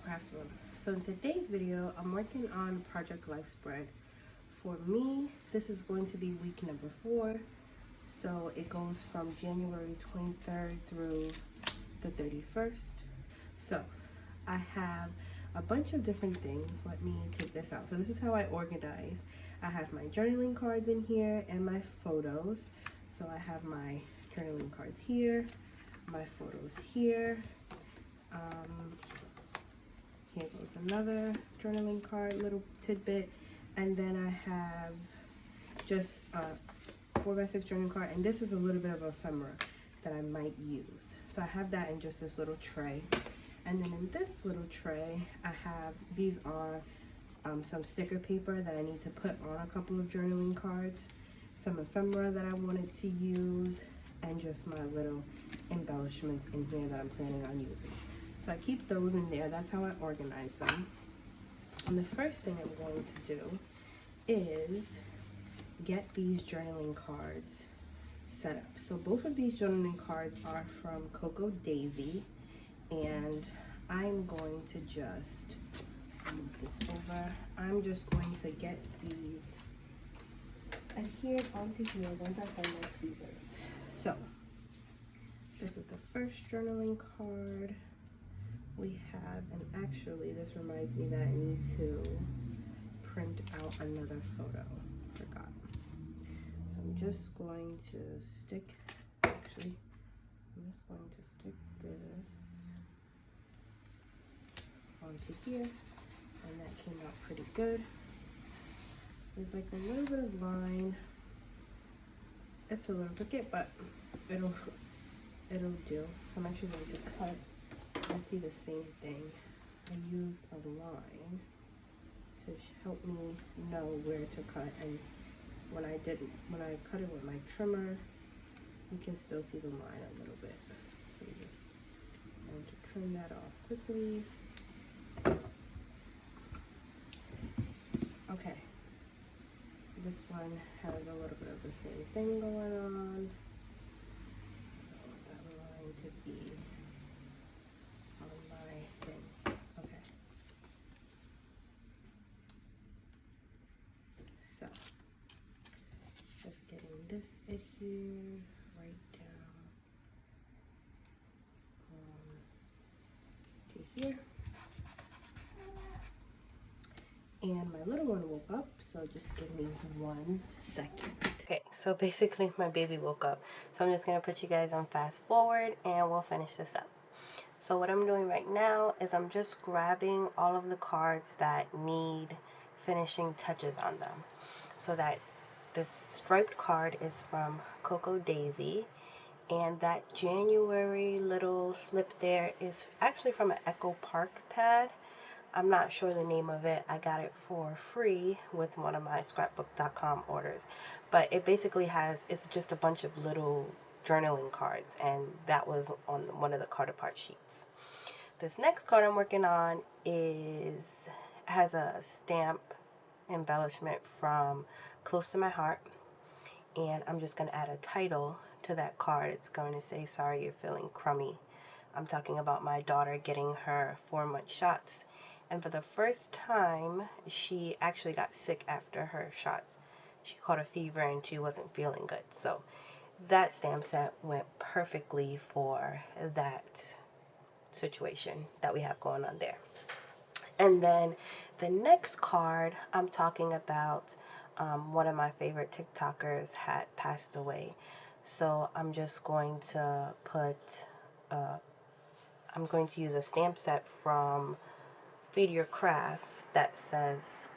craft room. So in today's video, I'm working on Project Life Spread. For me, this is going to be week number 4. So it goes from January 23rd through the 31st. So I have a bunch of different things. Let me take this out. So this is how I organize. I have my journaling cards in here and my photos. So I have my journaling cards here, my photos here. Here goes another journaling card, little tidbit. And then I have just a 4x6 journaling card. And this is a little bit of ephemera that I might use. So I have that in just this little tray. And then in this little tray, I have, these are some sticker paper that I need to put on a couple of journaling cards, some ephemera that I wanted to use, and just my little embellishments in here that I'm planning on using. So I keep those in there. That's how I organize them. And the first thing I'm going to do is get these journaling cards set up. So both of these journaling cards are from Cocoa Daisy, and I'm going to just move this over. I'm just going to get these adhered onto here once I find my tweezers. So this is the first journaling card we have, and actually this reminds me that I need to print out another photo. Forgot. So I'm just going to stick, actually, I'm just going to stick this onto here, and that came out pretty good. There's like a little bit of line. It's a little crooked, but it'll do. So I'm actually going to cut. I see the same thing. I used a line to help me know where to cut, and when I cut it with my trimmer, you can still see the line a little bit. So you just want to trim that off quickly. Okay, this one has a little bit of the same thing going on. I want that line to be on my thing. Okay. So, just getting this adhered right down to here. And my little one woke up, so just give me 1 second. Okay, so basically my baby woke up. So I'm just going to put you guys on fast forward and we'll finish this up. So what I'm doing right now is I'm just grabbing all of the cards that need finishing touches on them. So that this striped card is from Cocoa Daisy, and that January little slip there is actually from an Echo Park pad. I'm not sure the name of it. I got it for free with one of my scrapbook.com orders. But it basically has, it's just a bunch of little journaling cards, and that was on one of the card apart sheets. This next card I'm working on has a stamp embellishment from Close to My Heart, and I'm just going to add a title to that card. It's going to say, "Sorry you're feeling crummy." I'm talking about my daughter getting her 4-month shots. And for the first time, she actually got sick after her shots. She caught a fever and she wasn't feeling good. So that stamp set went perfectly for that situation that we have going on there. And then the next card, I'm talking about one of my favorite TikTokers had passed away. So I'm just going to I'm going to use a stamp set from Feed Your Craft that says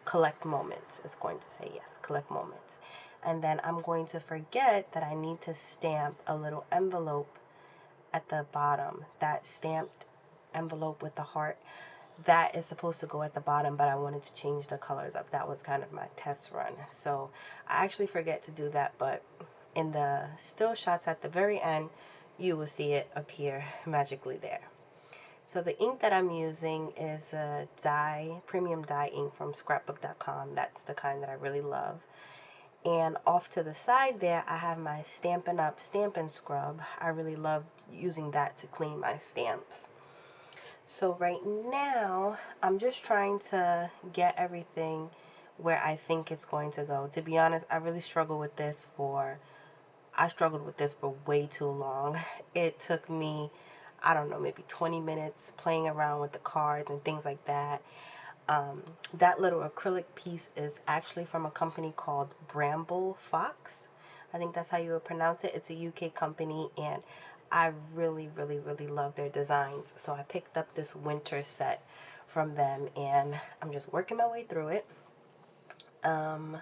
collect moments. It's going to say, yes, collect moments. And then I'm going to forget that I need to stamp a little envelope at the bottom. That stamped envelope with the heart, that is supposed to go at the bottom, but I wanted to change the colors up. That was kind of my test run. So I actually forget to do that, but in the still shots at the very end, you will see it appear magically there. So the ink that I'm using is a premium dye ink from scrapbook.com. That's the kind that I really love. And off to the side there, I have my Stampin' Up! Stampin' Scrub. I really love using that to clean my stamps. So right now, I'm just trying to get everything where I think it's going to go. To be honest, I struggled with this for way too long. It took me, I don't know, maybe 20 minutes playing around with the cards and things like that. Um, that little acrylic piece is actually from a company called Bramble Fox. I think that's how you would pronounce it. It's a UK company, and I really, really, really love their designs. So I picked up this winter set from them, and I'm just working my way through it. Um,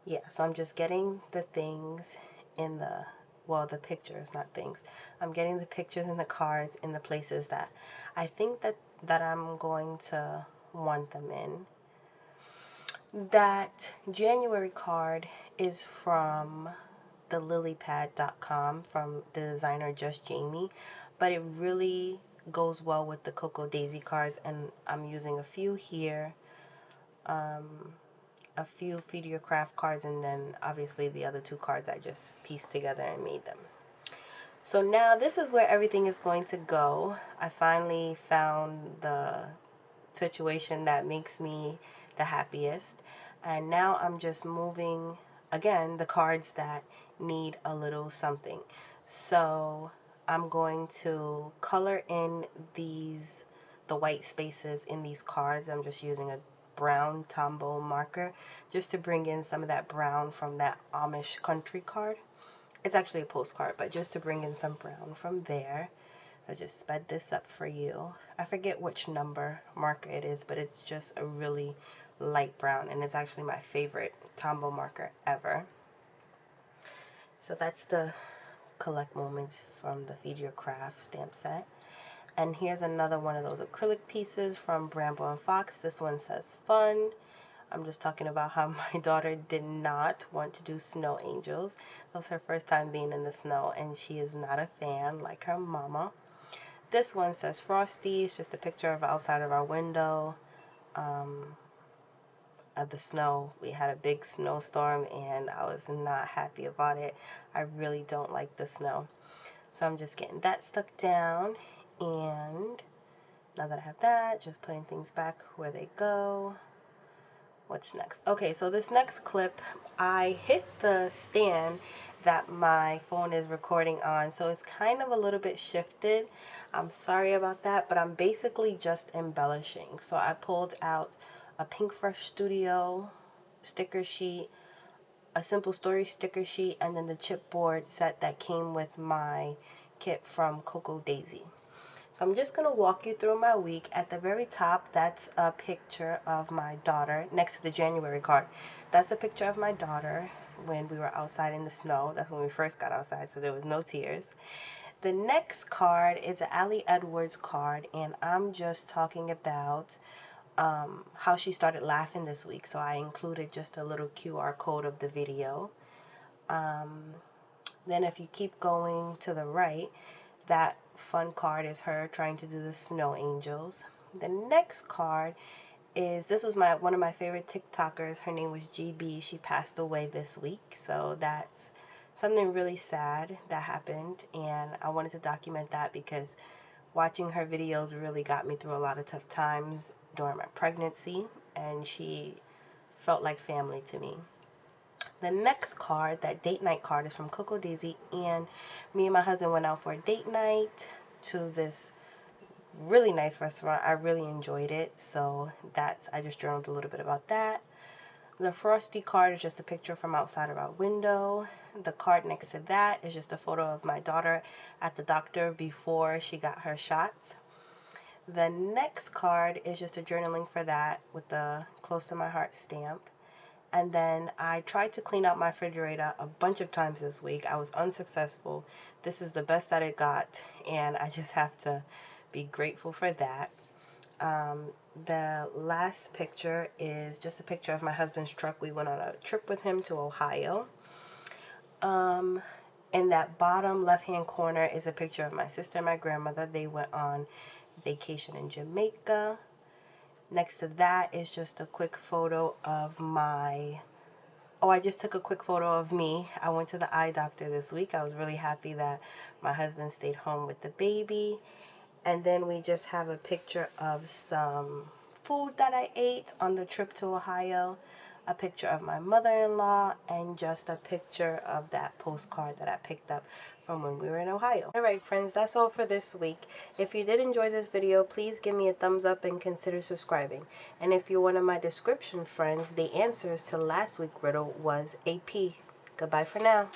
yeah, so I'm just getting the things in the pictures, not things. I'm getting the pictures and the cards in the places that I think that I'm going to want them in. That January card is from the lilypad.com from the designer Just Jamie, but it really goes well with the Cocoa Daisy cards, and I'm using a few here, a few Feed Your Craft cards, and then obviously the other two cards I just pieced together and made them. So now this is where everything is going to go. I finally found the situation that makes me the happiest. And now I'm just moving, again, the cards that need a little something. So I'm going to color in the white spaces in these cards. I'm just using a brown Tombow marker just to bring in some of that brown from that Amish country card. It's actually a postcard, but just to bring in some brown from there. So just sped this up for you. I forget which number marker it is, but it's just a really light brown, and it's actually my favorite Tombow marker ever. So that's the Collect Moments from the Feed Your Craft stamp set. And here's another one of those acrylic pieces from Bramble and Fox. This one says fun. I'm just talking about how my daughter did not want to do snow angels. That was her first time being in the snow, and she is not a fan like her mama. This one says Frosty. It's just a picture of outside of our window of the snow. We had a big snowstorm, and I was not happy about it. I really don't like the snow. So I'm just getting that stuck down, and now that I have that, just putting things back where they go. What's next? Okay, so this next clip, I hit the stand that my phone is recording on, so it's kind of a little bit shifted. I'm sorry about that, but I'm basically just embellishing. So I pulled out a Pink Fresh Studio sticker sheet, a Simple Story sticker sheet, and then the chipboard set that came with my kit from Cocoa Daisy. So I'm just going to walk you through my week. At the very top, that's a picture of my daughter next to the January card. That's a picture of my daughter when we were outside in the snow. That's when we first got outside, so there was no tears. The next card is an Allie Edwards card, and I'm just talking about how she started laughing this week. So I included just a little QR code of the video. Then if you keep going to the right, that fun card is her trying to do the snow angels. The next card is, this was one of my favorite TikTokers. Her name was GB. She passed away this week, so that's something really sad that happened, and I wanted to document that because watching her videos really got me through a lot of tough times during my pregnancy, and she felt like family to me. The next card, that date night card, is from Cocoa Daisy, and me and my husband went out for a date night to this really nice restaurant. I really enjoyed it, so I just journaled a little bit about that. The Frosty card is just a picture from outside of our window. The card next to that is just a photo of my daughter at the doctor before she got her shots. The next card is just a journaling for that with the Close to My Heart stamp. And then I tried to clean out my refrigerator a bunch of times this week. I was unsuccessful. This is the best that it got, and I just have to be grateful for that. The last picture is just a picture of my husband's truck. We went on a trip with him to Ohio. In that bottom left-hand corner is a picture of my sister and my grandmother. They went on vacation in Jamaica. Next to that is just a quick photo of I just took a quick photo of me. I went to the eye doctor this week. I was really happy that my husband stayed home with the baby. And then we just have a picture of some food that I ate on the trip to Ohio, a picture of my mother-in-law, and just a picture of that postcard that I picked up from when we were in Ohio. Alright friends, that's all for this week. If you did enjoy this video, please give me a thumbs up and consider subscribing. And if you're one of my description friends, the answers to last week's riddle was AP. Goodbye for now.